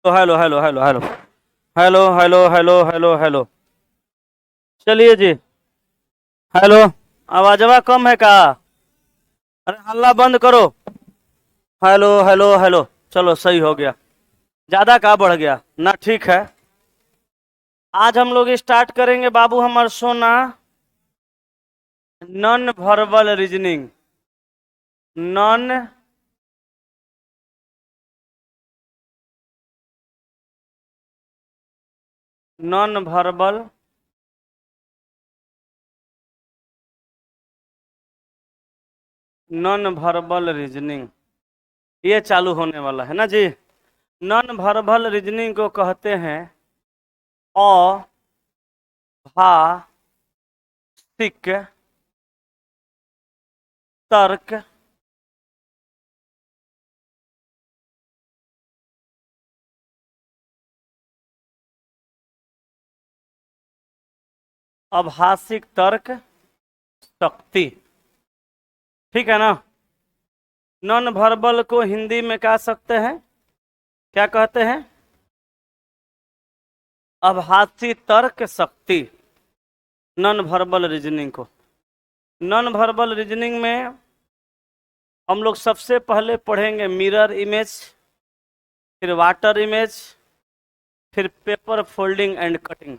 तो hello hello hello hello hello hello hello hello hello. चलिए जी। Hello. आवाजवा कम है का? अरे हल्ला बंद करो। Hello hello hello. चलो सही हो गया। ज्यादा का बढ़ गया ना, ठीक है। आज हम लोग स्टार्ट करेंगे बाबू हमार सोना, non verbal reasoning. Non non verbal non verbal reasoning, ये चालू होने वाला है ना जी। नॉन वर्बल रीजनिंग को कहते हैं अभाषिक तर्क अभाषिक तर्क शक्ति। ठीक है ना। नॉन वर्बल को हिंदी में कह सकते हैं, क्या कहते हैं? आभासी तर्क शक्ति। नॉन वर्बल रीजनिंग को, नॉन वर्बल रीजनिंग में हम लोग सबसे पहले पढ़ेंगे मिरर इमेज, फिर वाटर इमेज, फिर पेपर फोल्डिंग एंड कटिंग।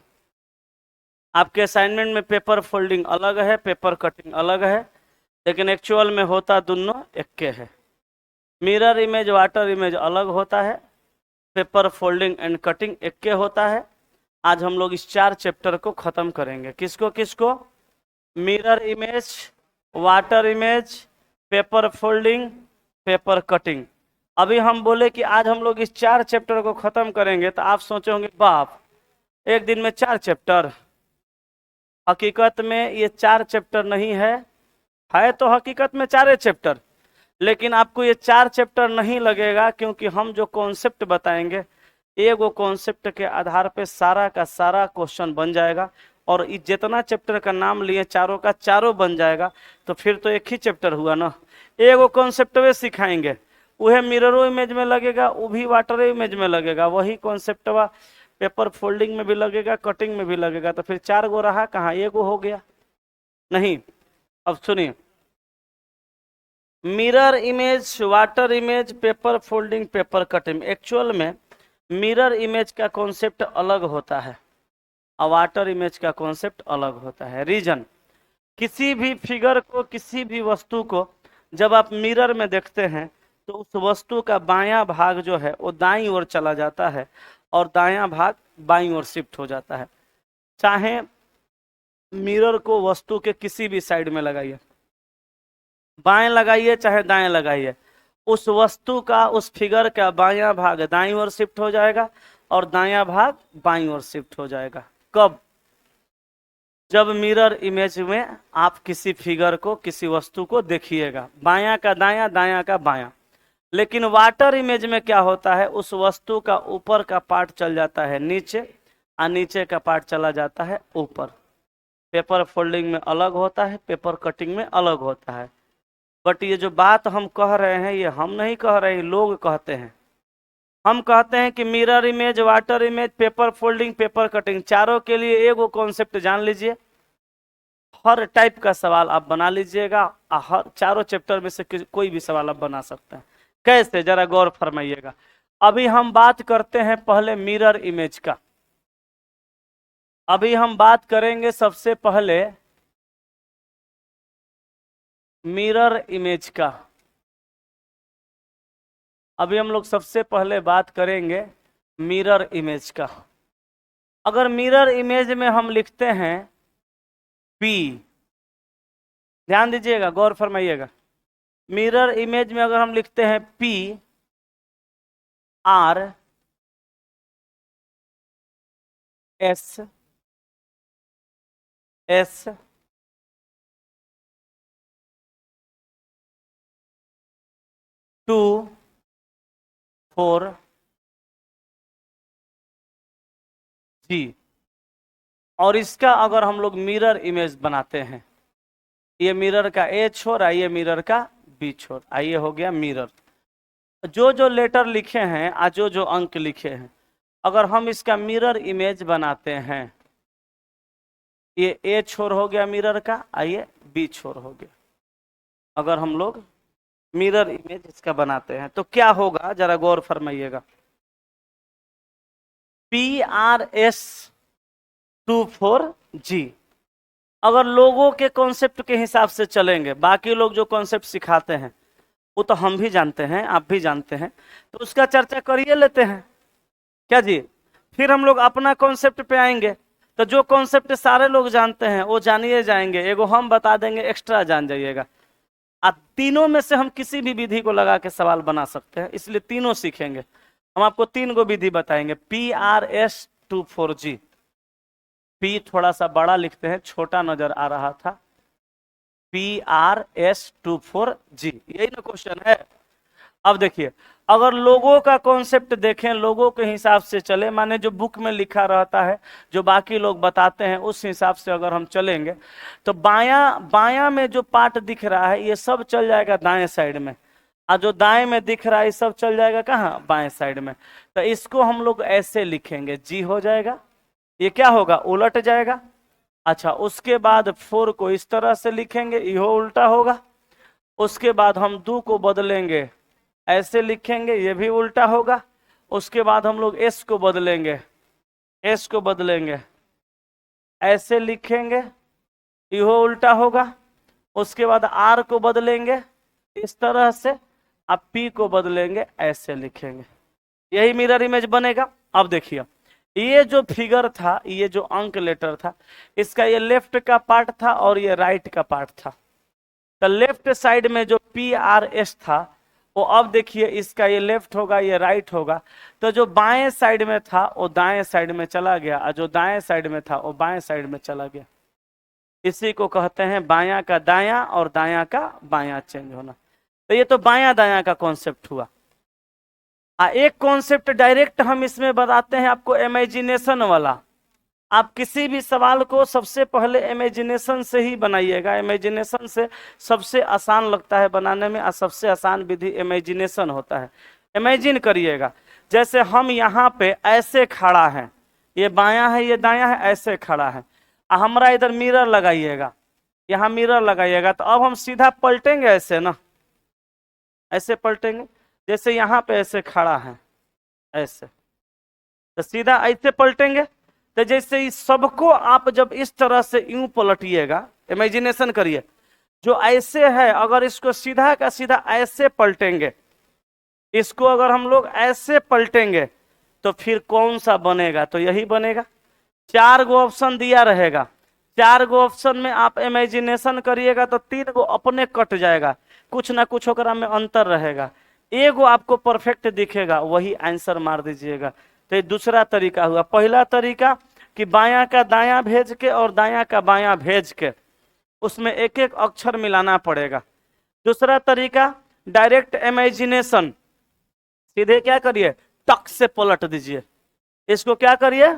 आपके असाइनमेंट में पेपर फोल्डिंग अलग है, पेपर कटिंग अलग है, लेकिन एक्चुअल में होता दोनों एक के है। मिरर इमेज वाटर इमेज अलग होता है, पेपर फोल्डिंग एंड कटिंग एक के होता है। आज हम लोग इस 4 चैप्टर को खत्म करेंगे। किसको किसको? Mirror image, water image, paper folding, paper cutting. अभी हम बोले कि आज हम लोग इस 4 चैप्टर को खत्म करेंगे, तो आप सोचोगे बाप, एक दिन में 4 चैप्टर। हकीकत में ये 4 चैप्टर नहीं है तो हकीकत में 4 चैप्टर, लेकिन आपको ये 4 चैप्टर नहीं लगेगा, क्योंकि हम जो कॉन्सेप्ट बताएंगे, एगो कॉन्सेप्ट के आधार पे सारा का सारा क्वेश्चन बन जाएगा। और जितना चैप्टर का नाम लिए चारों का चारों बन जाएगा, तो फिर तो एक ही चैप्टर हुआ ना। एगो कॉन्सेप्ट वे सिखाएंगे, वह मिररो इमेज में लगेगा, वो भी वाटर इमेज में लगेगा, वही कॉन्सेप्ट पेपर फोल्डिंग में भी लगेगा, कटिंग में भी लगेगा। तो फिर 4 गो रहा कहाँ, एगो हो गया नहीं। अब सुनिए, mirror image, water image, paper folding, paper cutting. Actual में मिरर इमेज का कॉन्सेप्ट अलग होता है और वाटर इमेज का कॉन्सेप्ट अलग होता है। रीजन, किसी भी फिगर को, किसी भी वस्तु को जब आप मिरर में देखते हैं, तो उस वस्तु का बायां भाग जो है वो दाईं ओर चला जाता है और दायां भाग बाईं ओर शिफ्ट हो जाता है। चाहे मिरर को वस्तु के किसी भी साइड में लगाइए, बाएं लगाइए चाहे दाएं लगाइए, उस वस्तु का, उस फिगर का बायां भाग दाईं ओर शिफ्ट हो जाएगा और दायां भाग बाईं ओर शिफ्ट हो जाएगा। कब? जब मिरर इमेज में आप किसी फिगर को, किसी वस्तु को देखिएगा, बायां का दायां, दायां का बायां। लेकिन वाटर इमेज में क्या होता है, उस वस्तु का ऊपर का पार्ट चल जाता है नीचे और नीचे का पार्ट चला जाता है ऊपर। पेपर फोल्डिंग में अलग होता है, पेपर कटिंग में अलग होता है। बट ये जो बात हम कह रहे हैं, ये हम नहीं कह रहे हैं, लोग कहते हैं। हम कहते हैं कि mirror image, water image, paper folding, paper cutting, चारों के लिए एगो कॉन्सेप्ट जान लीजिए। हर टाइप का सवाल आप बना लीजिएगा, हर चारों चैप्टर में से कोई भी सवाल आप बना सकते हैं। कैसे, जरा गौर फरमाइएगा। अभी हम बात करते हैं पहले मिरर इमेज का। अभी हम बात करेंगे सबसे पहले मिरर इमेज का। अभी हम लोग सबसे पहले बात करेंगे मिरर इमेज का। अगर मिरर इमेज में हम लिखते हैं पी, ध्यान दीजिएगा, गौर फरमाइएगा। मिरर इमेज में अगर हम लिखते हैं पी आर एस एस 2 4 जी, और इसका अगर हम लोग मिरर इमेज बनाते हैं, ये मिरर का ए छोर, आइए मिरर का बी छोर, आइए हो गया मिरर। जो जो लेटर लिखे हैं और जो जो अंक लिखे हैं, अगर हम इसका मिरर इमेज बनाते हैं, ये ए छोर हो गया मिरर का और ये बी छोर हो गया, अगर हम लोग मिरर इमेज इसका बनाते हैं तो क्या होगा, जरा गौर फरमाइएगा। PRS24G, अगर लोगों के कॉन्सेप्ट के हिसाब से चलेंगे, बाकी लोग जो कॉन्सेप्ट सिखाते हैं वो तो हम भी जानते हैं, आप भी जानते हैं, तो उसका चर्चा करिए लेते हैं क्या जी। फिर हम लोग अपना कॉन्सेप्ट पे आएंगे, तो जो कॉन्सेप्ट सारे लोग जानते हैं वो जानिए जाएंगे, एगो हम बता देंगे, एक्स्ट्रा जान जाइएगा। अब तीनों में से हम किसी भी विधि को लगा के सवाल बना सकते हैं, इसलिए तीनों सीखेंगे। हम आपको 3 गो विधि बताएंगे। PRS24G, P थोड़ा सा बड़ा लिखते हैं, छोटा नजर आ रहा था। PRS24G, यही ना क्वेश्चन है। अब देखिए, अगर लोगों का कॉन्सेप्ट देखें, लोगों के हिसाब से चले, माने जो बुक में लिखा रहता है, जो बाकी लोग बताते हैं, उस हिसाब से अगर हम चलेंगे तो बायां में जो पार्ट दिख रहा है ये सब चल जाएगा दाएं साइड में, और जो दाएं में दिख रहा है ये सब चल जाएगा कहाँ, बाएं साइड में। तो इसको हम लोग ऐसे लिखेंगे, जी हो जाएगा, ये क्या होगा, उलट जाएगा। अच्छा, उसके बाद 4 को इस तरह से लिखेंगे, यो उल्टा होगा। उसके बाद हम 2 को बदलेंगे, ऐसे लिखेंगे, ये भी उल्टा होगा। उसके बाद हम लोग एस को बदलेंगे, एस को बदलेंगे, ऐसे लिखेंगे, यो उल्टा होगा। उसके बाद आर को बदलेंगे इस तरह से, अब पी को बदलेंगे, ऐसे लिखेंगे, यही मिरर इमेज बनेगा। अब देखिए, ये जो फिगर था, ये जो अंक लेटर था, इसका ये लेफ्ट का पार्ट था और ये राइट का पार्ट था। तो लेफ्ट साइड में जो PRS था वो, अब देखिए इसका ये लेफ्ट होगा, ये राइट होगा। तो जो बाएं साइड में था वो दाएं साइड में चला गया, और जो दाएं साइड में था वो बाएं साइड में चला गया। इसी को कहते हैं बायां का दायां और दायां का बायां चेंज होना। तो ये तो बायां दायां का कॉन्सेप्ट हुआ। एक कॉन्सेप्ट डायरेक्ट हम इसमें बताते हैं आपको, इमेजिनेशन वाला। आप किसी भी सवाल को सबसे पहले इमेजिनेशन से ही बनाइएगा, इमेजिनेशन से सबसे आसान लगता है बनाने में, और सबसे आसान विधि इमेजिनेशन होता है। इमेजिन करिएगा, जैसे हम यहाँ पे ऐसे खड़ा है, ये बायां है ये दायां है, ऐसे खड़ा है, हमारा इधर मिरर लगाइएगा, यहाँ मिरर लगाइएगा, तो अब हम सीधा पलटेंगे ऐसे ना, ऐसे पलटेंगे, जैसे यहाँ पे ऐसे खड़ा है ऐसे, तो सीधा ऐसे पलटेंगे। तो जैसे इस सबको आप जब इस तरह से यूं पलटिएगा, इमेजिनेशन करिए, जो ऐसे है अगर इसको सीधा का सीधा ऐसे पलटेंगे, इसको अगर हम लोग ऐसे पलटेंगे तो फिर कौन सा बनेगा, तो यही बनेगा। 4 गो ऑप्शन दिया रहेगा, 4 गो ऑप्शन में आप इमेजिनेशन करिएगा तो 3 गो अपने कट जाएगा, कुछ ना कुछ ओकरा में अंतर रहेगा, एगो आपको परफेक्ट दिखेगा, वही आंसर मार दीजिएगा। तो ये दूसरा तरीका हुआ। पहला तरीका कि बायां का दायां भेज के और दायां का बायां भेज के उसमें एक एक अक्षर मिलाना पड़ेगा। दूसरा तरीका डायरेक्ट इमेजिनेशन, सीधे क्या करिए, टक से पलट दीजिए, इसको क्या करिए,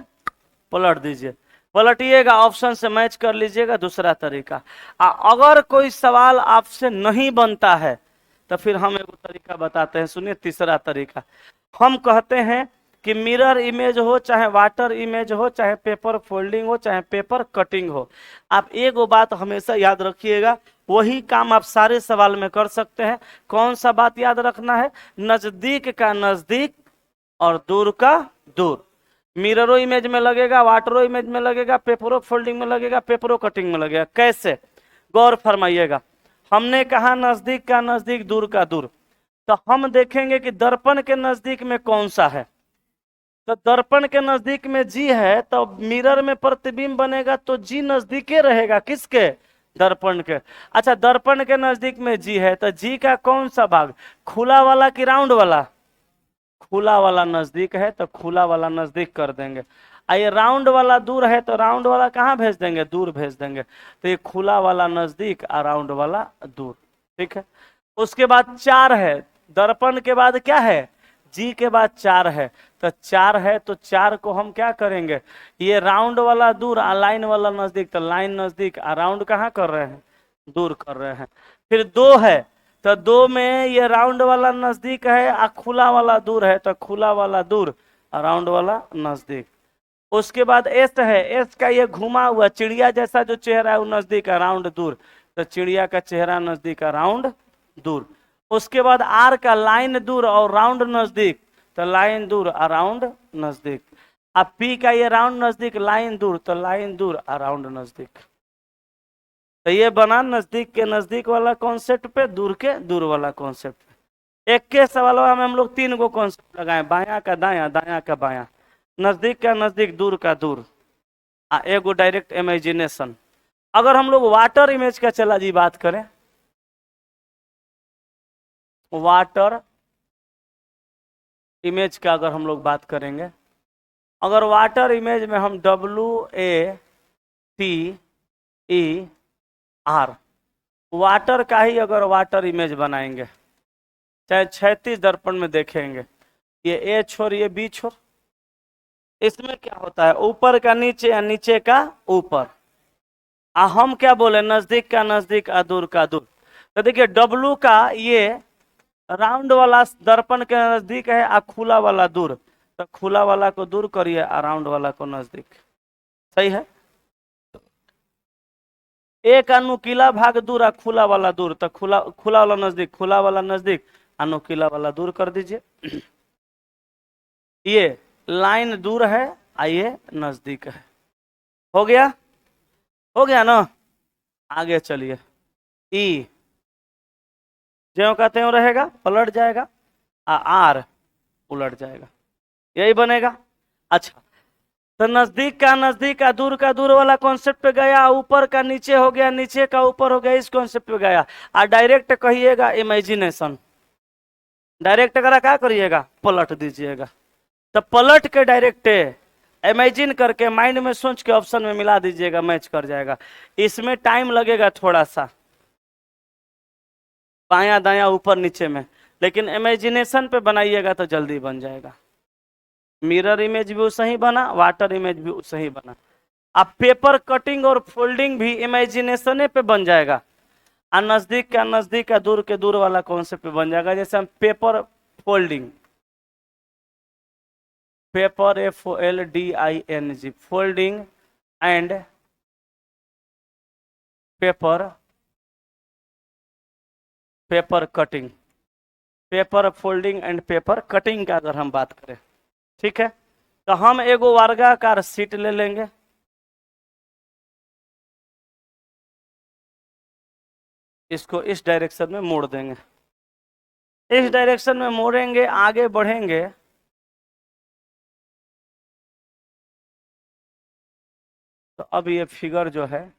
पलट दीजिए, पलटिएगा, ऑप्शन से मैच कर लीजिएगा। दूसरा तरीका। अगर कोई सवाल आपसे नहीं बनता है तो फिर हम एक तरीका बताते हैं, सुनिए, तीसरा तरीका। हम कहते हैं कि मिरर इमेज हो, चाहे वाटर इमेज हो, चाहे पेपर फोल्डिंग हो, चाहे पेपर कटिंग हो, आप एक बात हमेशा याद रखिएगा, वही काम आप सारे सवाल में कर सकते हैं। कौन सा बात याद रखना है, नजदीक का नजदीक और दूर का दूर। मिररो इमेज में लगेगा, वाटरो इमेज में लगेगा, पेपरो फोल्डिंग में लगेगा, पेपरो कटिंग में लगेगा। कैसे, गौर फरमाइएगा। हमने कहा नजदीक का नजदीक, दूर का दूर, तो हम देखेंगे कि दर्पण के नजदीक में कौन सा है, तो दर्पण के नजदीक में जी है, तो मिरर में प्रतिबिंब बनेगा तो जी नजदीके रहेगा, किसके, दर्पण के। अच्छा, दर्पण के नजदीक में जी है तो जी का कौन सा भाग, खुला वाला कि राउंड वाला, खुला वाला नजदीक है तो खुला वाला नजदीक कर देंगे। ये राउंड वाला दूर है तो राउंड वाला कहाँ भेज देंगे, दूर भेज देंगे। तो ये खुला वाला नजदीक और राउंड वाला दूर, ठीक है। उसके बाद 4 है, दर्पण के बाद क्या है, जी के बाद 4 है, तो 4 है तो 4 को हम क्या करेंगे, ये राउंड वाला दूर और लाइन वाला नजदीक, तो लाइन नजदीक और राउंड कहाँ कर रहे हैं, दूर कर रहे हैं। फिर 2 है तो 2 में ये राउंड वाला नजदीक है और खुला वाला दूर है, तो खुला वाला दूर और राउंड वाला नजदीक। उसके बाद एस है, एस का ये घुमा हुआ चिड़िया जैसा जो चेहरा है वो नजदीक है, राउंड दूर, तो चिड़िया का चेहरा नजदीक है, राउंड दूर। उसके बाद आर का लाइन दूर और राउंड नजदीक, तो लाइन दूर और राउंड नजदीक। अब पी का ये राउंड नजदीक, लाइन दूर, तो लाइन दूर और राउंड नजदीक। तो ये बना नजदीक के नजदीक वाला कॉन्सेप्ट पे, दूर के दूर वाला कॉन्सेप्ट पे। एक के सवाल में हम लोग 3 गो कॉन्सेप्ट लगाए, बाया का दाया, दाया का बाया, नजदीक का नजदीक, दूर का दूर, एगो डायरेक्ट इमेजिनेशन। अगर हम लोग वाटर इमेज का चला जी बात करें, वाटर इमेज का अगर हम लोग बात करेंगे, अगर वाटर इमेज में हम WATER वाटर का ही अगर वाटर इमेज बनाएंगे, चाहे 36 दर्पण में देखेंगे, ये ए छोर ये बी छोर, इसमें क्या होता है, ऊपर का नीचे या नीचे का ऊपर। हम क्या बोले, नजदीक का नजदीक और दूर का दूर। तो देखिए W का ये राउंड वाला दर्पण के नजदीक है और खुला वाला दूर, तो खुला वाला को दूर करिए और राउंड वाला को नजदीक। सही है। एक अनुकीला भाग दूर और खुला वाला दूर, तो खुला वाला नजदीक, खुला वाला नजदीक, अनुकीला वाला दूर कर दीजिए। ये लाइन दूर है और ये नजदीक है। हो गया, हो गया ना। आगे चलिए, ई ज्यों का त्यों रहेगा, पलट जाएगा, आर उलट जाएगा, यही बनेगा। अच्छा, तो नजदीक का दूर वाला कॉन्सेप्ट पे गया, ऊपर का नीचे हो गया, नीचे का ऊपर हो गया, इस कॉन्सेप्ट पे गया। और डायरेक्ट कहिएगा इमेजिनेशन, डायरेक्ट अगर क्या करिएगा, पलट दीजिएगा। तो पलट के डायरेक्ट इमेजिन करके माइंड में सोच के ऑप्शन में मिला दीजिएगा, मैच कर जाएगा। इसमें टाइम लगेगा थोड़ा सा, बाया दाया ऊपर नीचे में, लेकिन इमेजिनेशन पे बनाइएगा तो जल्दी बन जाएगा। मिरर इमेज भी सही बना, वाटर इमेज भी सही बना। अब पेपर कटिंग और फोल्डिंग भी इमेजिनेशन पे बन जाएगा, और नजदीक का दूर के दूर वाला कॉन्सेप्ट पे बन जाएगा। जैसे हम paper folding, paper FOLDING, folding and paper cutting, paper folding and paper cutting का अगर हम बात करें, ठीक है। तो हम एगो वर्गाकार शीट ले लेंगे, इसको इस डायरेक्शन में मोड़ देंगे, इस डायरेक्शन में मोड़ेंगे, आगे बढ़ेंगे, तो अब ये फिगर जो है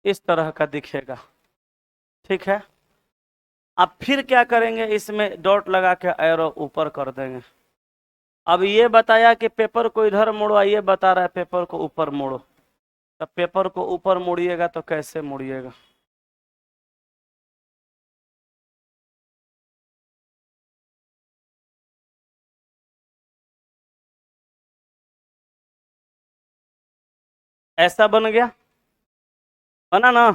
इस तरह का दिखेगा, ठीक है। अब फिर क्या करेंगे, इसमें डॉट लगा के एरो ऊपर कर देंगे। अब ये बताया कि पेपर को इधर मोड़ो, ये बता रहा है पेपर को ऊपर मोड़ो। तब पेपर को ऊपर मोड़िएगा तो कैसे मोड़िएगा, ऐसा बन गया, बना ना।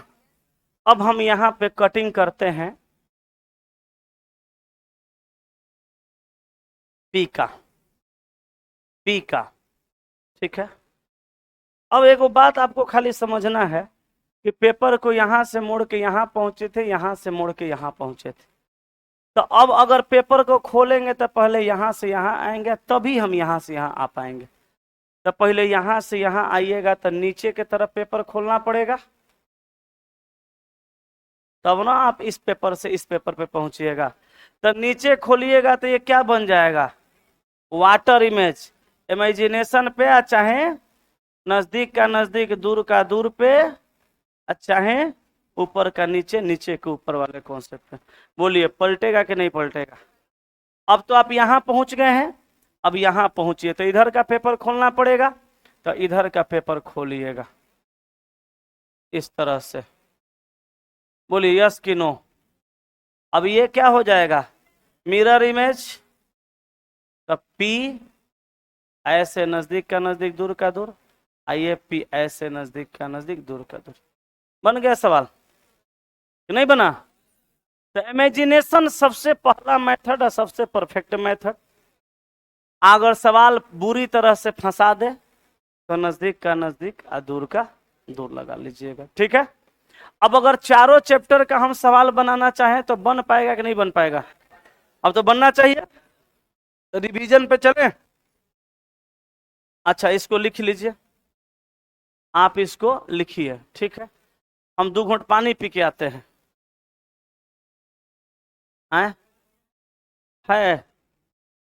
अब हम यहाँ पे कटिंग करते हैं पी का, ठीक है। अब एक बात आपको खाली समझना है कि पेपर को यहां से मोड़ के यहां पहुंचे थे, यहां से मोड़ के यहां पहुंचे थे। तो अब अगर पेपर को खोलेंगे तो पहले यहां से यहां आएंगे, तभी हम यहां से यहां आ पाएंगे। तो पहले यहां से यहां आइएगा तो नीचे की तरफ पेपर खोलना पड़ेगा, तब ना आप इस पेपर से इस पेपर पे पहुंचिएगा। तो नीचे खोलिएगा तो ये क्या बन जाएगा, वाटर इमेज। इमेजिनेशन पे चाहे नजदीक का नजदीक, दूर का दूर पे, चाहे ऊपर का नीचे, नीचे के ऊपर वाले कॉन्सेप्ट पे। बोलिए पलटेगा कि नहीं पलटेगा। अब तो आप यहां पहुंच गए हैं, अब यहां पहुंचिए तो इधर का पेपर खोलना पड़ेगा, तो इधर का पेपर खोलिएगा इस तरह से। बोलिए यस कि नो। अब ये क्या हो जाएगा, मिरर इमेज। तो पी ऐसे नजदीक का नजदीक, दूर का दूर, आइए पी ऐसे नजदीक का नजदीक, दूर का दूर। बन गया सवाल। कि नहीं बना? तो इमेजिनेशन सबसे पहला मेथड है, सबसे परफेक्ट मेथड। अगर सवाल बुरी तरह से फंसा दे तो नजदीक का नजदीक और दूर का दूर लगा लीजिएगा, ठीक है। अब अगर चारों चैप्टर का हम सवाल बनाना चाहें तो बन पाएगा कि नहीं बन पाएगा? अब तो बनना चाहिए। तो रिवीजन पे चलें। अच्छा, इसको लिख लीजिए, आप इसको लिखिए, ठीक है। हम 2 घूंट पानी पी के आते हैं। आए है,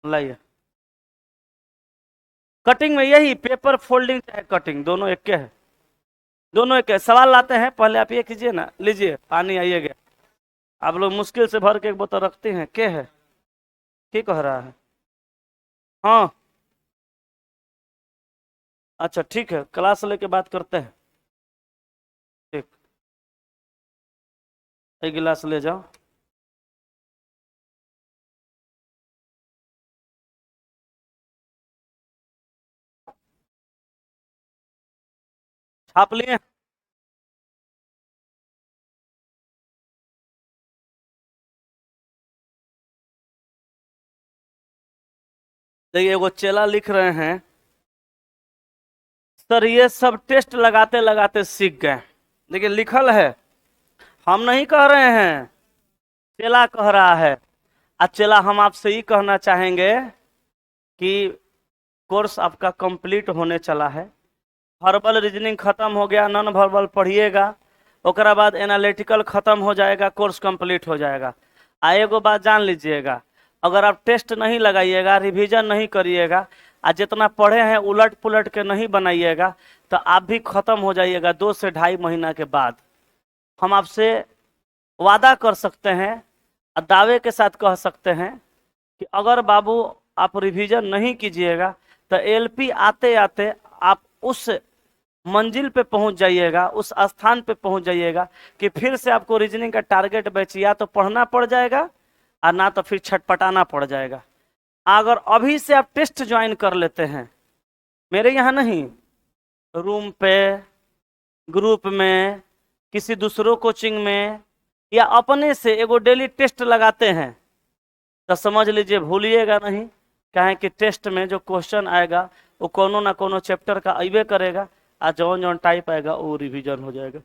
लाइए। कटिंग में यही पेपर फोल्डिंग चाहे कटिंग, दोनों एक के है, दोनों एक है। सवाल लाते हैं, पहले आप ये कीजिए ना, लीजिए पानी, आइएगा। आप लोग मुश्किल से भर के एक बोतल रखते हैं, क्या है, क्या कह रहा है? हाँ, अच्छा ठीक है, क्लास लेके बात करते हैं। ठीक, एक गिलास ले जाओ। छाप लिए? देखिए, वो चेला लिख रहे हैं, सर ये सब टेस्ट लगाते लगाते सीख गए। देखिए लिखल है, हम नहीं कह रहे हैं, चेला कह रहा है। चेला, हम आपसे ही कहना चाहेंगे कि कोर्स आपका कंप्लीट होने चला है। वर्बल रीजनिंग खत्म हो गया, नॉन वर्बल पढ़िएगा, ओकरा बाद एनालिटिकल खत्म हो जाएगा, कोर्स कंप्लीट हो जाएगा। एगो बात जान लीजिएगा, अगर आप टेस्ट नहीं लगाइएगा, रिवीजन नहीं करिएगा, जितना पढ़े हैं उलट पुलट के नहीं बनाइएगा, तो आप भी खत्म हो जाइएगा 2 से ढाई महीना के बाद। हम आपसे वादा कर सकते हैं और दावे के साथ कह सकते हैं कि अगर बाबू आप रिवीजन नहीं कीजिएगा तो एलपी आते आते आप उस मंजिल पे पहुंच जाइएगा, उस स्थान पे पहुंच जाइएगा कि फिर से आपको रीजनिंग का टारगेट बैच या तो पढ़ना पड़ जाएगा और ना तो फिर छटपटाना पड़ जाएगा। अगर अभी से आप टेस्ट ज्वाइन कर लेते हैं, मेरे यहाँ नहीं, रूम पे, ग्रुप में, किसी दूसरों कोचिंग में, या अपने से एगो डेली टेस्ट लगाते हैं, तो समझ लीजिए भूलिएगा नहीं। कहें कि टेस्ट में जो क्वेश्चन आएगा वो कोनो ना कोनो चैप्टर का अबे करेगा, और जौन जौन टाइप आएगा वो रिवीजन हो जाएगा।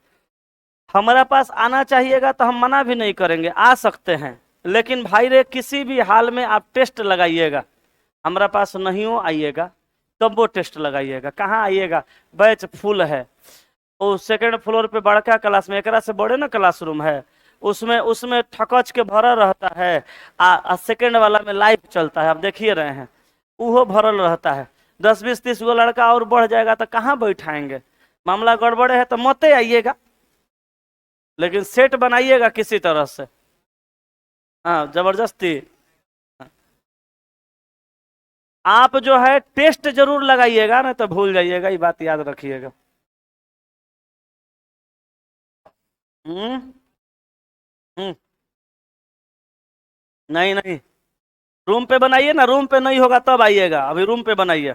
हमारा पास आना चाहिएगा तो हम मना भी नहीं करेंगे, आ सकते हैं, लेकिन भाई रे किसी भी हाल में आप टेस्ट लगाइएगा। हमारा पास नहीं हो आइएगा, तब वो टेस्ट लगाइएगा। कहाँ आइएगा, बैच फुल है, वो सेकंड फ्लोर पे बड़का क्लास में, एकरा से बड़े ना क्लासरूम है, उसमें उसमें ठकच के भरा रहता है। सेकंड वाला में लाइव चलता है, आप देखिए रहे हैं, वो भरल रहता है। 10 20 30 गो लड़का और बढ़ जाएगा तो कहाँ बैठाएंगे? मामला गड़बड़े है तो मत आइएगा, लेकिन सेट बनाइएगा किसी तरह से। हाँ, जबरदस्ती। आप जो है टेस्ट जरूर लगाइएगा, ना तो भूल जाइएगा, ये बात याद रखिएगा। हम्म हम्म नहीं नहीं, रूम पे बनाइए ना, रूम पे नहीं होगा तब आइएगा, अभी रूम पे बनाइए।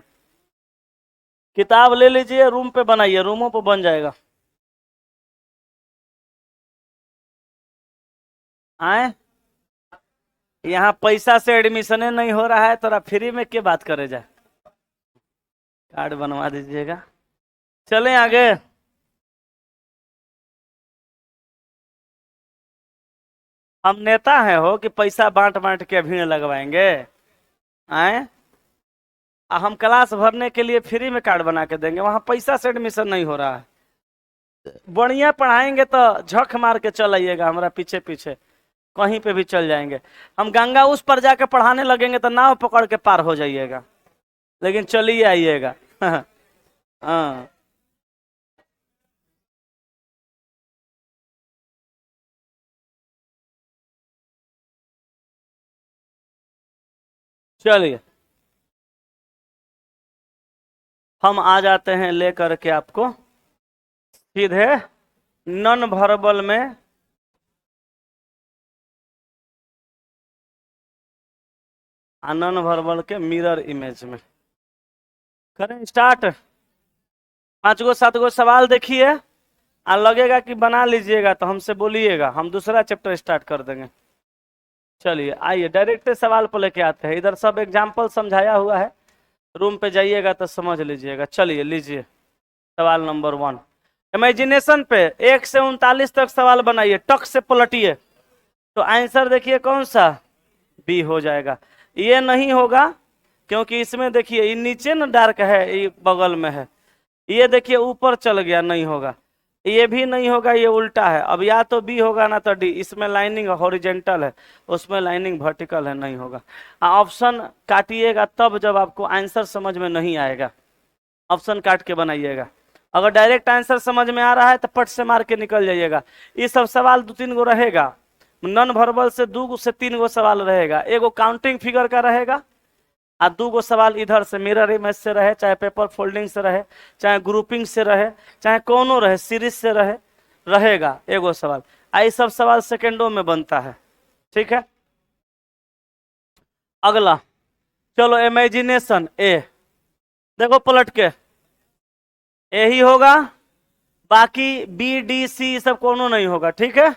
किताब ले लीजिए, रूम पे बनाइए, रूमों पे बन जाएगा। आए, यहाँ पैसा से एडमिशन नहीं हो रहा है, थोड़ा फ्री में क्या बात करे जाए। कार्ड बनवा दीजिएगा। चलें आगे। हम नेता हैं हो कि पैसा बांट बांट के भीड़ लगवाएंगे? आए, हम क्लास भरने के लिए फ्री में कार्ड बना के देंगे, वहां पैसा से एडमिशन नहीं हो रहा है। बढ़िया पढ़ाएंगे तो झक मार के चल आइएगा हमारा पीछे पीछे, कहीं पे भी चल जाएंगे। हम गंगा उस पर जाके पढ़ाने लगेंगे तो नाव पकड़ के पार हो जाइएगा, लेकिन चलिए आइएगा। हाँ, चलिए हम आ जाते हैं लेकर के आपको सीधे नॉन वर्बल में। नॉन वर्बल के मिरर इमेज में करें स्टार्ट। 5 गो 7 गो सवाल देखिए, लगेगा कि बना लीजिएगा तो हमसे बोलिएगा, हम दूसरा चैप्टर स्टार्ट कर देंगे। चलिए आइए डायरेक्ट सवाल पर लेके आते हैं। इधर सब एग्जाम्पल समझाया हुआ है, रूम पे जाइएगा तो समझ लीजिएगा। चलिए लीजिए सवाल नंबर 1। इमेजिनेशन पे 1 से 39 तक सवाल बनाइए, टक से पलटिए तो आंसर देखिए कौन सा, बी हो जाएगा। ये नहीं होगा क्योंकि इसमें देखिए ये नीचे ना डार्क है, ये बगल में है। ये देखिए ऊपर चल गया, नहीं होगा। ये भी नहीं होगा, ये उल्टा है। अब या तो बी होगा ना तो डी। इसमें लाइनिंग हॉरिजेंटल है, उसमें लाइनिंग वर्टिकल है, नहीं होगा। ऑप्शन काटिएगा तब जब आपको आंसर समझ में नहीं आएगा, ऑप्शन काट के बनाइएगा। अगर डायरेक्ट आंसर समझ में आ रहा है तो पट से मार के निकल जाइएगा। ये सब सवाल 2-3 गो रहेगा, नॉन वर्बल से 2 से 3 गो सवाल रहेगा। एगो काउंटिंग फिगर का रहेगा और 2 गो सवाल इधर से मिरर इमेज से रहे, चाहे पेपर फोल्डिंग से रहे, चाहे ग्रुपिंग से रहे, चाहे कोनो रहे, सीरीज से रहे, रहेगा एगो सवाल। आई सब सवाल सेकेंडों में बनता है, ठीक है। अगला चलो इमेजिनेशन ए, देखो पलट के यही होगा, बाकी बी डी सी सब कोनो नहीं होगा, ठीक है।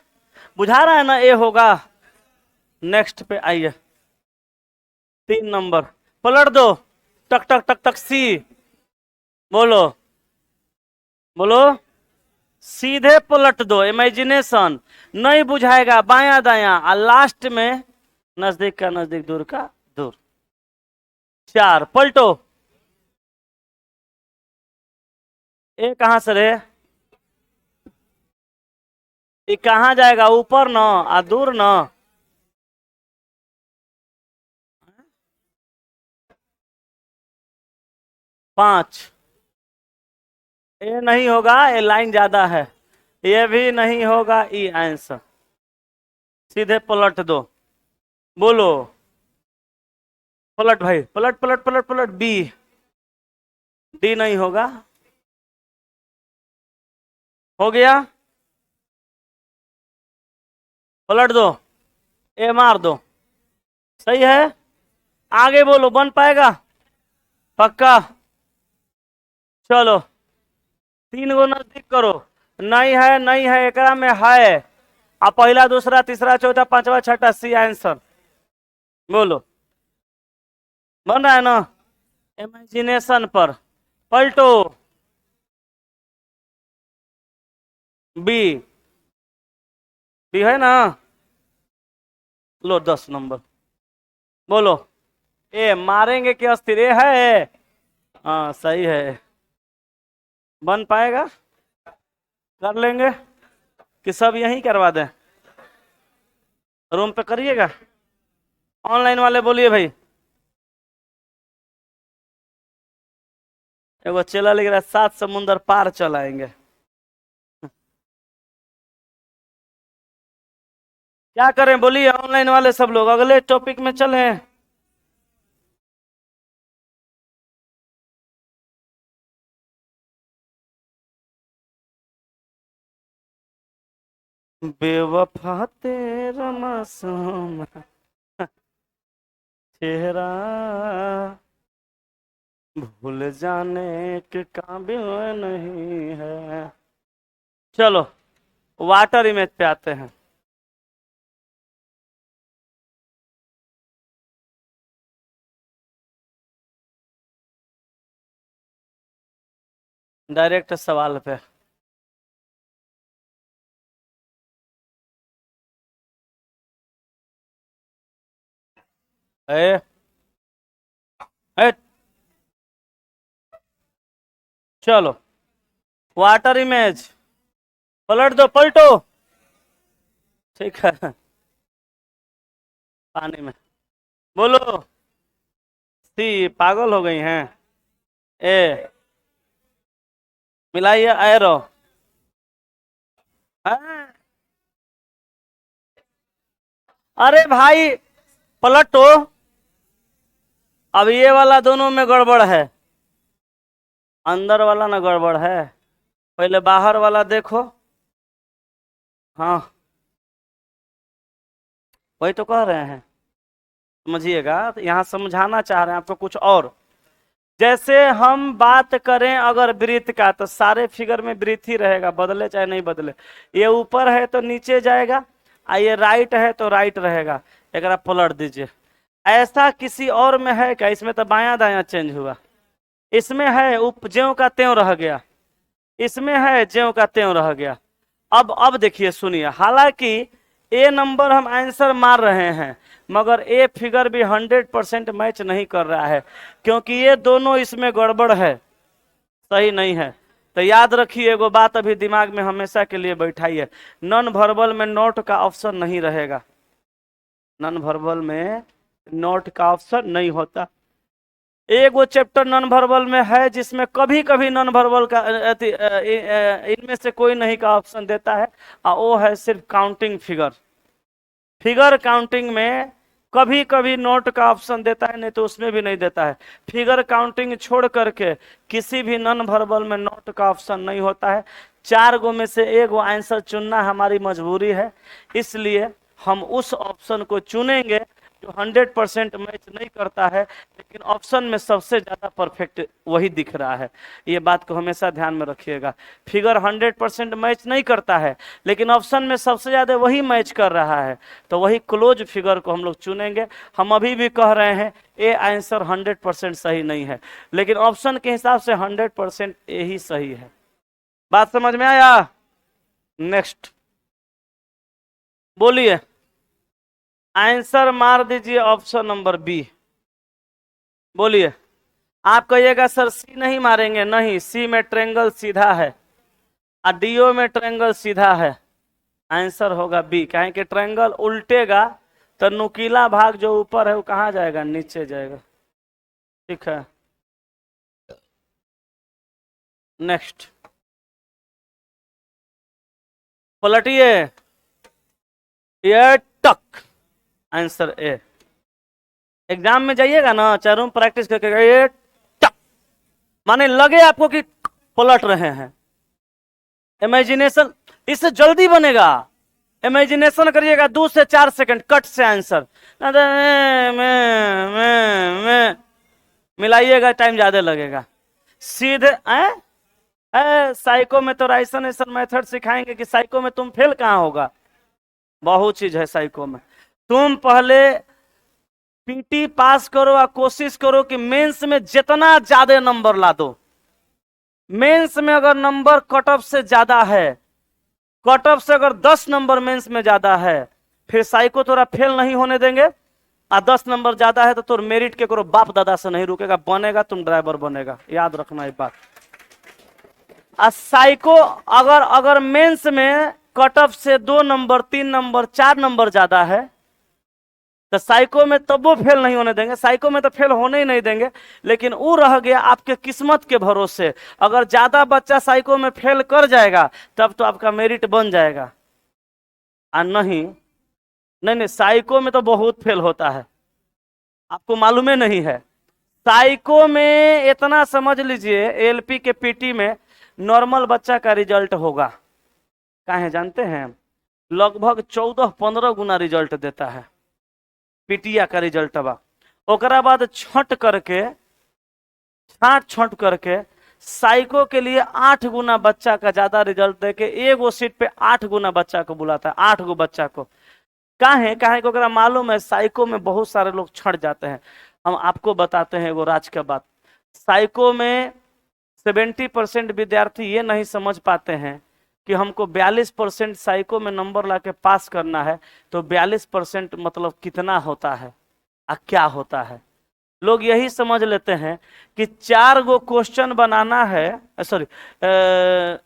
बुझा रहा है ना, ए होगा। नेक्स्ट पे आइए, 3 नंबर पलट दो, टक टक टक टक सी, बोलो बोलो, सीधे पलट दो। इमेजिनेशन नहीं बुझाएगा, बाया दाया, और लास्ट में नजदीक का नजदीक, दूर का दूर। 4 पलटो, ए कहां से रहे, ये कहां जाएगा, ऊपर न आ दूर न। 5 ये नहीं होगा, ये लाइन ज्यादा है। ये भी नहीं होगा, ई आंसर। सीधे पलट दो, बोलो पलट भाई, पलट पलट पलट पलट। बी, डी नहीं होगा, हो गया। पलट दो, ए मार दो, सही है। आगे बोलो, बन पाएगा पक्का। चलो 3 गो नजदीक करो, नहीं है नहीं है, एकरा में है। अब पहला दूसरा तीसरा चौथा पांचवा छठा, सी आंसर। बोलो बन रहा है ना। इमेजिनेशन पर पलटो, बी, बी है ना। लो 10 नंबर, बोलो ए, मारेंगे कि अस्थिर, ए है। हाँ सही है, बन पाएगा, कर लेंगे कि सब यहीं करवा दें, रूम पे करिएगा। ऑनलाइन वाले बोलिए भाई। एगो चला लिख रहा है 7 समुंदर पार चलाएंगे। क्या करें बोलिए ऑनलाइन वाले सब लोग, अगले टॉपिक में चले। बेवफा तेरा मासूम चेहरा भूल जाने के काबिल नहीं है। चलो वाटर इमेज पे आते हैं। डायरेक्ट सवाल पे, ए, ए, चलो वाटर इमेज पलट दो, पलटो, ठीक है। पानी में, बोलो सी, पागल हो गई हैं। ए, मिलाइए एरो, हैं? अरे भाई पलटो, अब ये वाला दोनों में गड़बड़ है, अंदर वाला ना गड़बड़ है, पहले बाहर वाला देखो। हाँ वही तो कह रहे हैं, समझिएगा, तो यहाँ समझाना चाह रहे हैं आपको कुछ और। जैसे हम बात करें अगर वृत्त का, तो सारे फिगर में वृत्त ही रहेगा, बदले चाहे नहीं बदले। ये ऊपर है तो नीचे जाएगा, ये राइट है तो राइट रहेगा। एक पलट दीजिए। ऐसा किसी और में है क्या? इसमें तो बायां दायां चेंज हुआ। इसमें है ज्यों का त्यों रह गया, इसमें है ज्यों का त्यों रह गया। अब देखिए, सुनिए, हालांकि ए नंबर हम आंसर मार रहे हैं, मगर ए फिगर भी 100% मैच नहीं कर रहा है, क्योंकि ये दोनों इसमें गड़बड़ है, सही नहीं है। तो याद रखिए एगो बात, अभी दिमाग में हमेशा के लिए बैठाइए, नॉन वर्बल में नोट का ऑप्शन नहीं रहेगा। नॉन वर्बल में नोट का ऑप्शन नहीं होता। एक वो चैप्टर नॉन वर्बल में है जिसमें कभी कभी नॉन वर्बल का इनमें से कोई नहीं का ऑप्शन देता है, और वो है सिर्फ काउंटिंग फिगर। फिगर काउंटिंग में कभी कभी नोट का ऑप्शन देता है, नहीं तो उसमें भी नहीं देता है। फिगर काउंटिंग छोड़ करके किसी भी नॉन वर्बल में नोट का ऑप्शन नहीं होता है। 4 गो में से एक गो आंसर चुनना हमारी मजबूरी है, इसलिए हम उस ऑप्शन को चुनेंगे जो 100% मैच नहीं करता है, लेकिन ऑप्शन में सबसे ज्यादा परफेक्ट वही दिख रहा है। ये बात को हमेशा ध्यान में रखिएगा। फिगर 100% मैच नहीं करता है, लेकिन ऑप्शन में सबसे ज्यादा वही मैच कर रहा है, तो वही क्लोज फिगर को हम लोग चुनेंगे। हम अभी भी कह रहे हैं ए आंसर 100% सही नहीं है, लेकिन ऑप्शन के हिसाब से 100% यही सही है। बात समझ में आया? नेक्स्ट बोलिए। आंसर मार दीजिए ऑप्शन नंबर बी। बोलिए। आप कहिएगा सर सी नहीं मारेंगे, नहीं, सी में ट्रेंगल सीधा है और डीओ में ट्रेंगल सीधा है। आंसर होगा बी, कहें कि ट्रेंगल उल्टेगा तो नुकीला भाग जो ऊपर है वो कहाँ जाएगा? नीचे जाएगा। ठीक है, नेक्स्ट पलटिए। ये टक, आंसर ए। एग्जाम में जाइएगा ना, चाहे रूम प्रैक्टिस करके, ये टक माने लगे आपको कि पलट रहे हैं। इमेजिनेशन इससे जल्दी बनेगा। इमेजिनेशन करिएगा 2 से 4 सेकंड कट से आंसर में मिलाइएगा, टाइम ज्यादा लगेगा। सीधे साइको में तो राइसन ऐसा मेथड सिखाएंगे कि साइको में तुम फेल कहाँ होगा। बहुत चीज है साइको में। तुम पहले पीटी पास करो और कोशिश करो कि मेंस में जितना ज्यादा नंबर ला दो। मेंस में अगर नंबर कट ऑफ से ज्यादा है, कट ऑफ से अगर 10 नंबर मेंस में ज्यादा है, फिर साइको तोरा फेल नहीं होने देंगे। और 10 नंबर ज्यादा है तो तोर मेरिट के करो बाप दादा से नहीं रुकेगा, बनेगा तुम ड्राइवर बनेगा, याद रखना ये बात। साइको अगर मेंस में कट ऑफ से 2 नंबर 3 नंबर 4 नंबर ज्यादा है, तो साइको में तब वो फेल नहीं होने देंगे। साइको में तो फेल होने ही नहीं देंगे, लेकिन वो रह गया आपके किस्मत के भरोसे। अगर ज्यादा बच्चा साइको में फेल कर जाएगा तब तो आपका मेरिट बन जाएगा। नहीं नहीं नहीं, साइको में तो बहुत फेल होता है, आपको मालूम ही नहीं है। साइको में इतना समझ लीजिए, एलपी के पीटी में नॉर्मल बच्चा का रिजल्ट होगा, काहे जानते हैं? लगभग 14-15 गुना रिजल्ट देता है पीटिया का रिजल्ट। ओकरा बाद छट करके छाट करके साइको के लिए 8 गुना बच्चा का ज्यादा रिजल्ट देके एगो सीट पे 8 गुना बच्चा को बुलाता है, 8 गो बच्चा को। काहे को ओकरा मालूम है साइको में बहुत सारे लोग छट जाते हैं। हम आपको बताते हैं एगो राज का बात। साइको में 70% विद्यार्थी ये नहीं समझ पाते हैं कि हमको 42% साइको में नंबर लाके पास करना है, तो 42% मतलब कितना होता है और क्या होता है। लोग यही समझ लेते हैं कि 4 गो क्वेश्चन बनाना है, सॉरी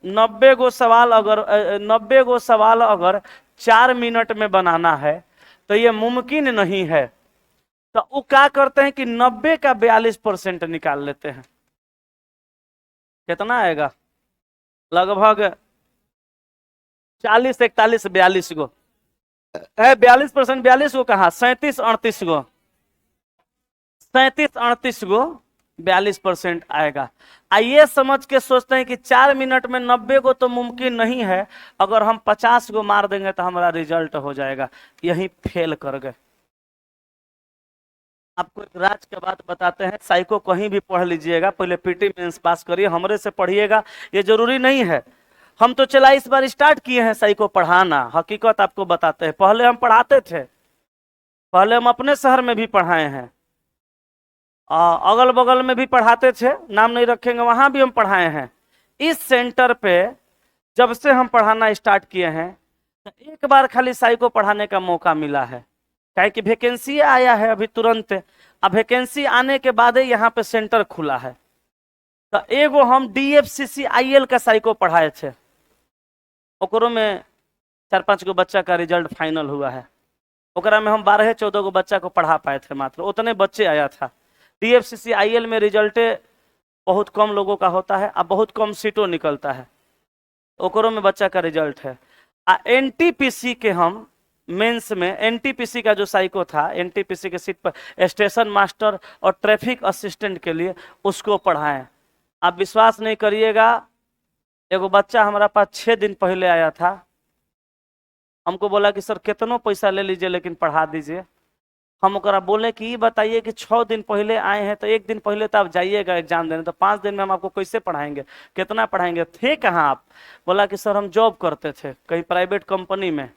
90 गो सवाल अगर 90 गो सवाल अगर 4 मिनट में बनाना है तो ये मुमकिन नहीं है। तो वो क्या करते हैं कि 90 का 42% निकाल लेते हैं। कितना आएगा? लगभग 40, 41, 42 गो है। 42%, 42 गो कहा, 37, 38 गो, 37, 38 गो 42% आएगा। आइए समझ के सोचते हैं कि 4 मिनट में 90 गो तो मुमकिन नहीं है, अगर हम 50 गो मार देंगे तो हमारा रिजल्ट हो जाएगा। यही फेल कर गए। आपको एक राज की बात बताते हैं, साइको कहीं भी पढ़ लीजिएगा, पहले पीटी मेंस पास करिए, हमरे से पढ़िएगा, ये जरूरी नहीं है। हम तो चला इस बार स्टार्ट किए हैं साइको पढ़ाना, हकीकत आपको बताते हैं। पहले हम पढ़ाते थे, पहले हम अपने शहर में भी पढ़ाए हैं, अगल बगल में भी पढ़ाते थे, नाम नहीं रखेंगे, वहां भी हम पढ़ाए हैं। इस सेंटर पे जब से हम पढ़ाना स्टार्ट किए हैं, तो एक बार खाली साइको पढ़ाने का मौका मिला है, काहे कि वैकेंसी आया है अभी तुरंत। अब वैकेंसी आने के बाद ही यहाँ पे सेंटर खुला है। तो एगो हम DFCCIL का साइको पढ़ाए थे, ओकरो में 4-5 गो बच्चा का रिजल्ट फाइनल हुआ है। ओकरा में हम 12-14 गो बच्चा को पढ़ा पाए थे, मात्र उतने बच्चे आया था। DFCCIL में रिजल्टे बहुत कम लोगों का होता है, अब बहुत कम सीटों निकलता है, ओकरों में बच्चा का रिजल्ट है। NTPC के हम मेंस में, NTPC का जो साइको था, NTPC के सीट पर स्टेशन मास्टर और ट्रैफिक असिस्टेंट के लिए, उसको पढ़ाएं। आप विश्वास नहीं करिएगा, एगो बच्चा हमारा पास 6 दिन पहले आया था, हमको बोला कि सर कितनों पैसा ले लीजिए लेकिन पढ़ा दीजिए। हम ओकरा बोले कि ये बताइए कि 6 दिन पहले आए हैं तो 1 दिन पहले तो आप जाइएगा एग्जाम देने, तो 5 दिन में हम आपको कैसे पढ़ाएंगे, कितना पढ़ाएंगे, थे कहाँ आप? बोला कि सर हम जॉब करते थे कहीं प्राइवेट कंपनी में।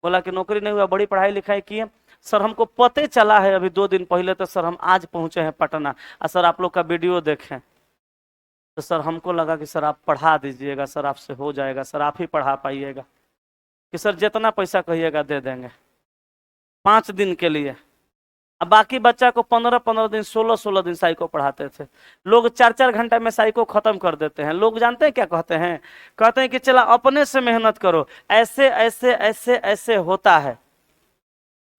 बोला कि नौकरी नहीं हुआ, बड़ी पढ़ाई लिखाई किए। सर हमको पते चला है अभी 2 दिन पहले, तो सर हम आज पहुंचे हैं पटना, और सर आप लोग का वीडियो देखें। तो सर हमको लगा कि सर आप पढ़ा दीजिएगा, सर आपसे हो जाएगा, सर आप ही पढ़ा पाइएगा। कि सर जितना पैसा कहिएगा दे देंगे 5 दिन के लिए। अब बाकी बच्चा को 15-15 दिन, 16-16 दिन साइको पढ़ाते थे। लोग 4-4 घंटा में साइको खत्म कर देते हैं। लोग जानते हैं क्या कहते हैं? कहते हैं कि चला अपने से मेहनत करो, ऐसे ऐसे ऐसे ऐसे होता है।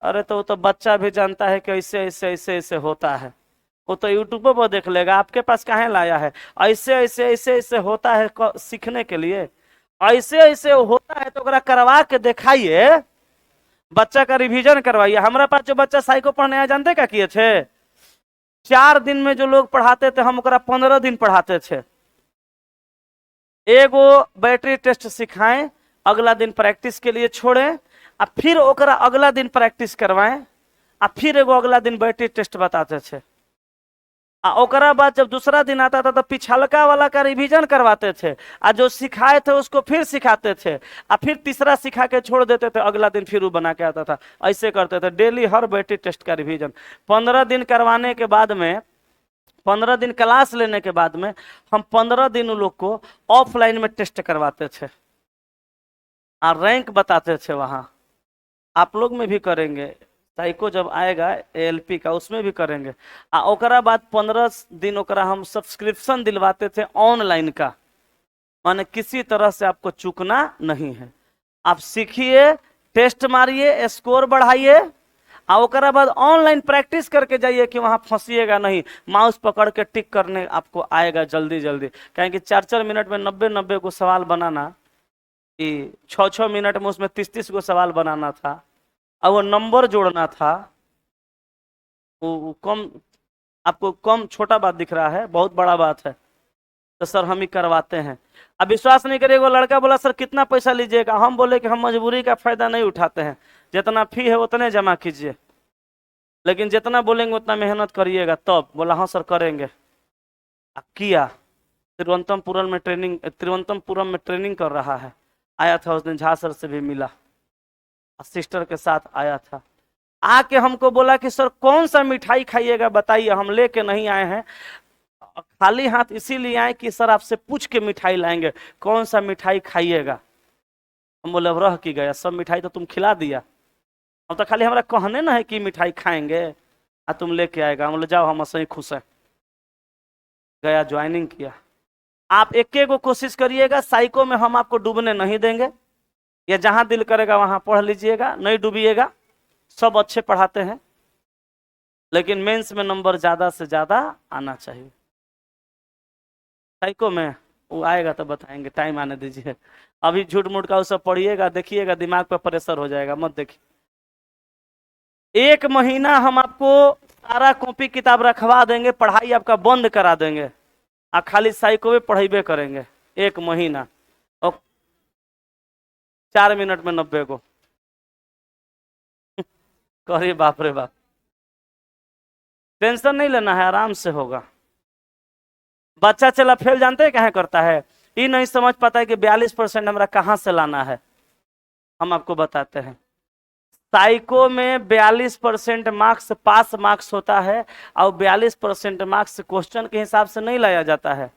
अरे तो वो तो बच्चा भी जानता है कि ऐसे ऐसे ऐसे ऐसे होता है, वो तो यूट्यूब पर देख लेगा, आपके पास कहाँ लाया है? ऐसे ऐसे ऐसे ऐसे होता है सीखने के लिए, ऐसे ऐसे होता है तो ओकरा करवा के दिखाइए, बच्चा का रिवीजन करवाइए। हमारे पास जो बच्चा साइको पढ़ने आया, जानते क्या किए थे? 4 दिन में जो लोग पढ़ाते थे, हम ओकरा 15 दिन पढ़ाते थे। एगो बैटरी टेस्ट सिखाएं, अगला दिन प्रैक्टिस के लिए छोड़ें, और फिर ओकरा अगला दिन प्रैक्टिस करवाएं, और फिर एगो अगला दिन बैटरी टेस्ट बताते थे। ओकरा बाद जब दूसरा दिन आता था तो पिछलका वाला का रिवीजन करवाते थे, और जो सिखाए थे उसको फिर सिखाते थे, और फिर तीसरा सिखा के छोड़ देते थे, अगला दिन फिर वो बना के आता था। ऐसे करते थे डेली, हर बैटरी टेस्ट का रिवीजन। 15 दिन करवाने के बाद में, 15 दिन क्लास लेने के बाद में, हम 15 दिन उन लोग को ऑफलाइन में टेस्ट करवाते थे और रैंक बताते थे वहां। आप लोग में भी करेंगे, साइको जब आएगा ALP का, उसमें भी करेंगे। ओकरा बाद 15 दिन ओकरा हम सब्सक्रिप्शन दिलवाते थे ऑनलाइन का, माने किसी तरह से आपको चूकना नहीं है। आप सीखिए, टेस्ट मारिए, स्कोर बढ़ाइए, और ओकरा बाद ऑनलाइन प्रैक्टिस करके जाइए कि वहां फंसिएगा नहीं। माउस पकड़ के टिक करने आपको आएगा जल्दी जल्दी, क्योंकि 4-4 मिनट में 90-90 को सवाल बनाना, कि 6-6 मिनट में उसमें 30-30 को सवाल बनाना था, और वो नंबर जोड़ना था। वो कम, आपको कम छोटा बात दिख रहा है, बहुत बड़ा बात है। तो सर हम ही करवाते हैं। अब विश्वास नहीं करिए, वो लड़का बोला सर कितना पैसा लीजिएगा? हम बोले कि हम मजबूरी का फायदा नहीं उठाते हैं, जितना फी है उतने जमा कीजिए, लेकिन जितना बोलेंगे उतना मेहनत करिएगा तब। बोला हाँ सर करेंगे। किया। तिरुवनंतपुरम में ट्रेनिंग कर रहा है, आया था उस दिन, झा सर से भी मिला, सिस्टर के साथ आया था। आके हमको बोला कि सर कौन सा मिठाई खाइएगा बताइए, हम लेके नहीं आए हैं, खाली हाथ इसीलिए आए कि सर आपसे पूछ के मिठाई लाएंगे, कौन सा मिठाई खाइएगा। हम बोले रह की गया, सब मिठाई तो तुम खिला दिया, अब तो खाली हमारा कहने ना है कि मिठाई खाएंगे और तुम लेके आएगा। हम बोले जाओ, हम सही खुश है। गया, ज्वाइनिंग किया। आप एक को कोशिश करिएगा, साइको में हम आपको डूबने नहीं देंगे, या जहां दिल करेगा वहां पढ़ लीजिएगा, नहीं डूबिएगा। सब अच्छे पढ़ाते हैं, लेकिन मेंस में नंबर ज्यादा से ज्यादा आना चाहिए। साइको में वो आएगा तो बताएंगे, टाइम आने दीजिए। अभी झूठ मूठ का वो सब पढ़िएगा, देखिएगा दिमाग पर प्रेशर हो जाएगा, मत देखिए। 1 महीना हम आपको सारा कॉपी किताब रखवा देंगे, पढ़ाई आपका बंद करा देंगे, आ खाली साइको में पढ़ेबे करेंगे 1 महीना, और 4 मिनट में 90 को। करिए, बाप रे बाप। टेंशन नहीं लेना है, आराम से होगा। बच्चा चला फेल जानते हैं कहाँ करता है, ये नहीं समझ पाता है कि 42% हमारा कहाँ से लाना है। हम आपको बताते हैं, साइको में 42% मार्क्स पास मार्क्स होता है, और 42% मार्क्स क्वेश्चन के हिसाब से नहीं लाया जाता है,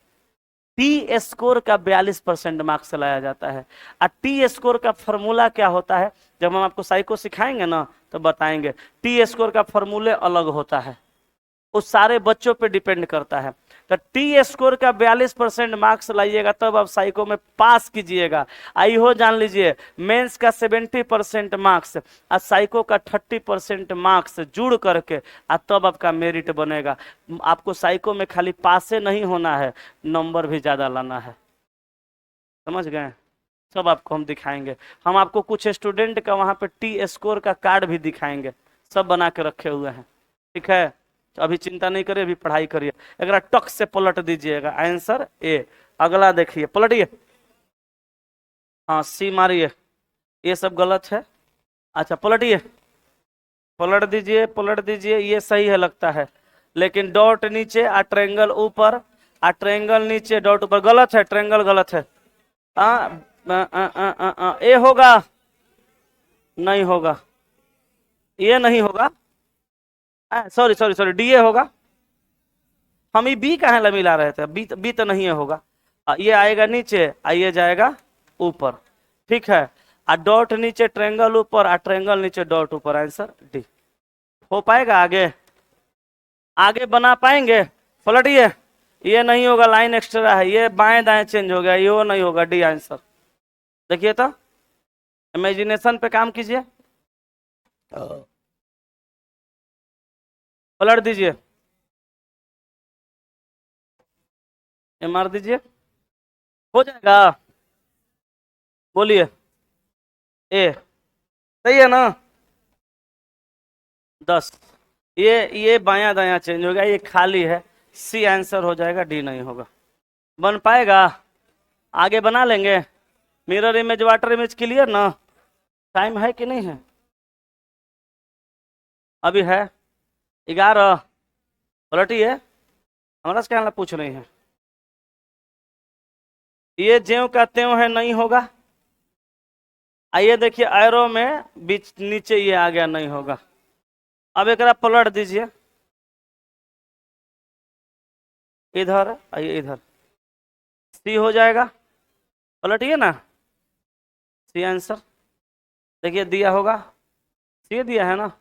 टी स्कोर का 42% मार्क्स लाया जाता है। और टी स्कोर का फॉर्मूला क्या होता है, जब हम आपको साइको सिखाएंगे ना तो बताएंगे। टी स्कोर का फॉर्मूले अलग होता है, उस सारे बच्चों पे डिपेंड करता है। तो टी स्कोर का 42% मार्क्स लाइएगा तब आप साइको में पास कीजिएगा। आई हो जान लीजिए, मेंस का 70% मार्क्स और साइको का 30% मार्क्स जुड़ करके तब आपका मेरिट बनेगा। आपको साइको में खाली पासे नहीं होना है, नंबर भी ज्यादा लाना है। समझ गए? सब आपको हम दिखाएंगे। हम आपको कुछ स्टूडेंट का वहां पे टी स्कोर का कार्ड भी दिखाएंगे, सब बना के रखे हुए हैं। ठीक है, तो अभी चिंता नहीं करिए, अभी पढ़ाई करिए। अगर टक से पलट दीजिएगा, आंसर ए। अगला देखिए, पलटिए। हाँ, सी मारिए, ये सब गलत है। अच्छा, पलटिए, पलट दीजिए, पलट दीजिए, ये सही है लगता है, लेकिन डॉट नीचे आ ट्रायंगल ऊपर, आ ट्रायंगल नीचे डॉट ऊपर, गलत है, ट्रायंगल गलत है। ए होगा, नहीं होगा, ये नहीं होगा, sorry sorry sorry, D A होगा। हम ये बी कहाँ ला मिला रहे थे, बी बी तो नहीं है होगा। ये आएगा नीचे, ये जाएगा ऊपर। ठीक है, आ डॉट नीचे ट्रायंगल ऊपर, आ ट्रायंगल नीचे डॉट ऊपर, आंसर डी। हो पाएगा आगे? आगे बना पाएंगे? पलटिए, ये नहीं होगा, लाइन एक्स्ट्रा है, ये बाएं दाएं चेंज हो गया, ये वो नहीं होगा, डी आंसर। देखिए तो, इमेजिनेशन पे काम कीजिए, पलट दीजिए, ये मार दीजिए, हो जाएगा। बोलिए, ए सही है ना? 10। ये बायां दायां चेंज हो गया, ये खाली है, सी आंसर हो जाएगा, डी नहीं होगा। बन पाएगा? आगे बना लेंगे। Mirror image water image clear ना? टाइम है कि नहीं है? अभी है 11। पलटिए, हमारा से क्या पूछ रही है। ये ज्यों का त्यों है, नहीं होगा। आइए देखिए, एरो में बीच नीचे ये आ गया, नहीं होगा। अब एक पलट दीजिए, इधर आइए, इधर सी हो जाएगा, पलटिए ना, सी आंसर। देखिए दिया होगा, सी दिया है ना,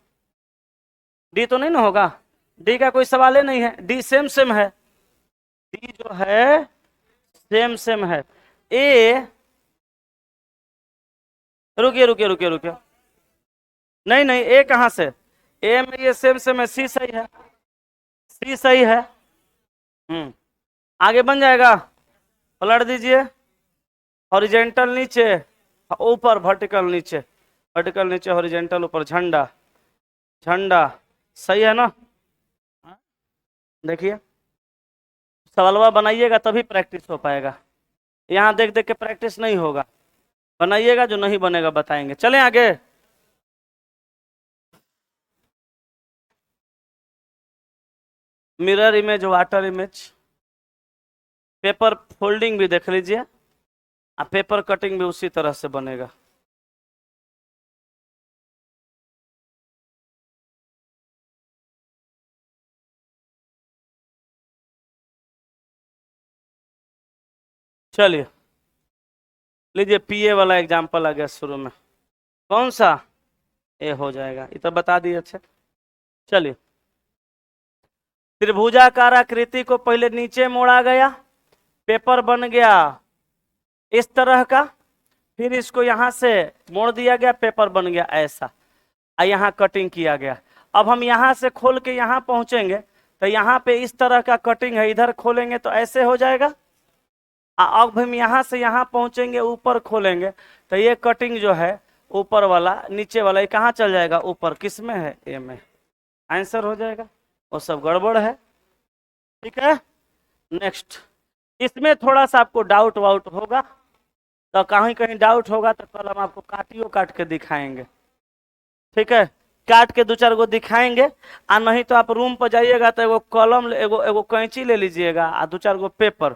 डी तो नहीं ना होगा? डी का कोई सवाल ही नहीं है, डी सेम सेम है, डी जो है सेम सेम है। ए, रुकिए रुकिए रुकिए रुकिए, नहीं नहीं, ए कहां से? ए में ये सेम सेम है, सी सही है, सी सही है। आगे बन जाएगा, पलट दीजिए, हॉरिजेंटल नीचे, ऊपर वर्टिकल नीचे, वर्टिकल नीचे हॉरिजेंटल ऊपर, झंडा, झंडा सही है ना? देखिए, सवालवा बनाइएगा तभी प्रैक्टिस हो पाएगा, यहाँ देख देख के प्रैक्टिस नहीं होगा। बनाइएगा, जो नहीं बनेगा बताएंगे। चलें आगे। Mirror image water image, paper folding भी देख लीजिए, पेपर कटिंग भी उसी तरह से बनेगा। चलिए, लीजिए, पीए वाला एग्जांपल आ गया शुरू में, कौन सा? ए हो जाएगा, ये तो बता दिए। अच्छा, चलिए, त्रिभुजाकार आकृति को पहले नीचे मोड़ा गया, पेपर बन गया इस तरह का, फिर इसको यहां से मोड़ दिया गया, पेपर बन गया ऐसा, यहाँ कटिंग किया गया। अब हम यहां से खोल के यहां पहुंचेंगे तो यहाँ पे इस तरह का कटिंग है, इधर खोलेंगे तो ऐसे हो जाएगा। अब हम यहां से यहां पहुंचेंगे, ऊपर खोलेंगे तो ये कटिंग जो है ऊपर वाला नीचे वाला, ये कहाँ चल जाएगा? ऊपर। किस में है? ए में, आंसर हो जाएगा। वो सब गड़बड़ है। ठीक है, नेक्स्ट। इसमें थोड़ा सा आपको डाउट वाउट होगा, तो कहीं कहीं डाउट होगा तो कल हम आपको काटियो काट के दिखाएंगे। ठीक है, काट के दो चार गो दिखाएंगे, आ नहीं तो आप रूम पर जाइएगा तो एगो कलम एगो एगो कैंची ले लीजिएगा, आ दो चार गो पेपर,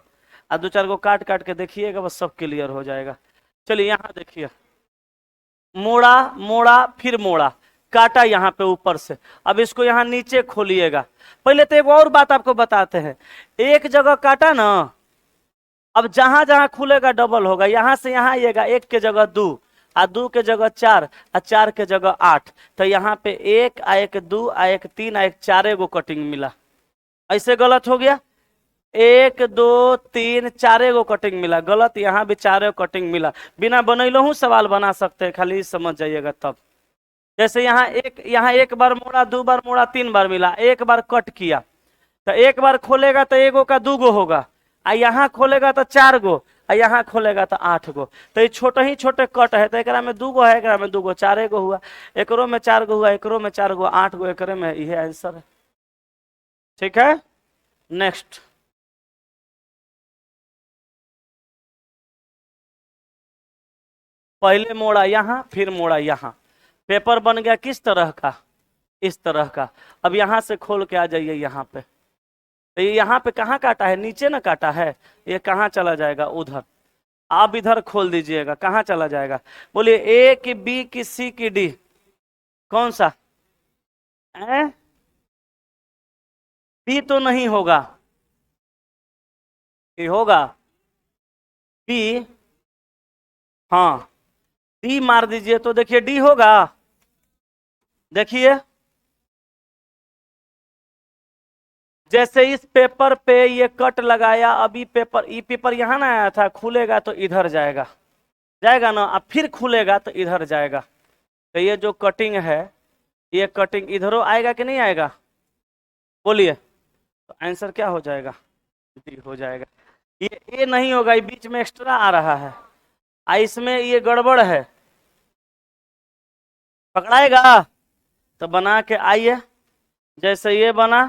आ दो चार गो काट काट के देखिएगा, बस सब क्लियर हो जाएगा। चलिए यहाँ देखिए, मोड़ा मोड़ा फिर मोड़ा, काटा यहाँ पे ऊपर से, अब इसको यहाँ नीचे खोलिएगा। पहले तो एक और बात आपको बताते हैं, एक जगह काटा ना, अब जहां जहां खुलेगा डबल होगा, यहां से यहां आइएगा, एक के जगह दो, आ दो के जगह चार, आ चार के जगह आठ, तो यहाँ पे एक आ एक दो आ एक तीन आ एक चारे गो कटिंग मिला। ऐसे गलत हो गया, एक दो तीन चारे गो कटिंग मिला, गलत, यहाँ भी चारे गो कटिंग मिला। बिना बनैलो हूँ सवाल बना सकते हैं, खाली समझ जाइएगा तब। जैसे यहाँ एक बार मोड़ा, दो बार मोड़ा, तीन बार मिला, एक बार कट किया, तो एक बार खोलेगा तो एगो का दू गो होगा, आ यहाँ खोलेगा तो चार गो, आ यहाँ खोलेगा तो आठ गो। तो ये छोटे ही छोटे कट है, तो एकरा में दू गो है, एकरा में दू गो, चारे गो हुआ, एकरो में चार गो हुआ, एकरो में चार गो, आठ गो, एकरे में, यह आंसर है। ठीक है, नेक्स्ट। पहले मोड़ा यहाँ, फिर मोड़ा यहाँ, पेपर बन गया किस तरह का, इस तरह का। अब यहां से खोल के आ जाइए यहाँ पे, तो ये यहाँ पे कहाँ काटा है, नीचे ना काटा है, ये कहाँ चला जाएगा, उधर। आप इधर खोल दीजिएगा, कहाँ चला जाएगा, बोलिए ए की बी की सी की डी, कौन सा है, बी तो नहीं होगा, ये होगा बी, हाँ डी मार दीजिए तो देखिए डी होगा, देखिए जैसे इस पेपर पे ये कट लगाया, अभी पेपर, ये पेपर यहाँ ना आया था, खुलेगा तो इधर जाएगा, जाएगा ना, अब फिर खुलेगा तो इधर जाएगा, तो ये जो कटिंग है, ये कटिंग इधरों आएगा कि नहीं आएगा, बोलिए, तो आंसर क्या हो जाएगा, डी हो जाएगा। ये ए नहीं होगा, ये बीच में एक्स्ट्रा आ रहा है, इसमें ये गड़बड़ है, पकड़ाएगा, तो बना के आइए, जैसे ये बना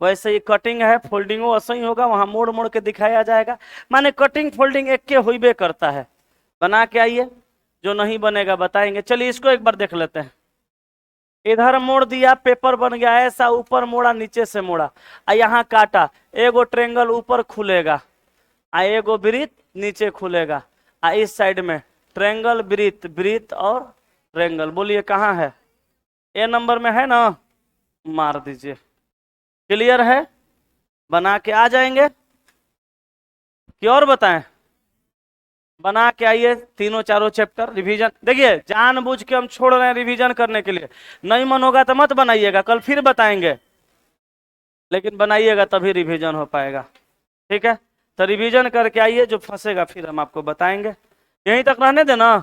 वैसे ही कटिंग है, फोल्डिंगो ऐसा ही होगा, वहां मोड़ मोड़ के दिखाया जाएगा, माने कटिंग फोल्डिंग एक के हुईबे करता है। बना के आइए, जो नहीं बनेगा बताएंगे। चलिए इसको एक बार देख लेते हैं, इधर मोड़ दिया, पेपर बन गया ऐसा, ऊपर मोड़ा नीचे से मोड़ा, यहाँ काटा, एगो ट्रेंगल ऊपर खुलेगा, एगो वृत्त नीचे खुलेगा, इस साइड में ट्रेंगल वृत्त, वृत्त और ट्रेंगल, बोलिए कहाँ है, ए नंबर में है ना, मार दीजिए। क्लियर है, बना के आ जाएंगे कि और बताएं, बना के आइए, तीनों चारों चैप्टर रिवीजन। देखिए जानबूझ के हम छोड़ रहे हैं रिवीजन करने के लिए, नहीं मन होगा तो मत बनाइएगा, कल फिर बताएंगे, लेकिन बनाइएगा तभी रिवीजन हो पाएगा। ठीक है, तो रिवीजन करके आइए, जो फंसेगा फिर हम आपको बताएंगे। यहीं तक रहने देना।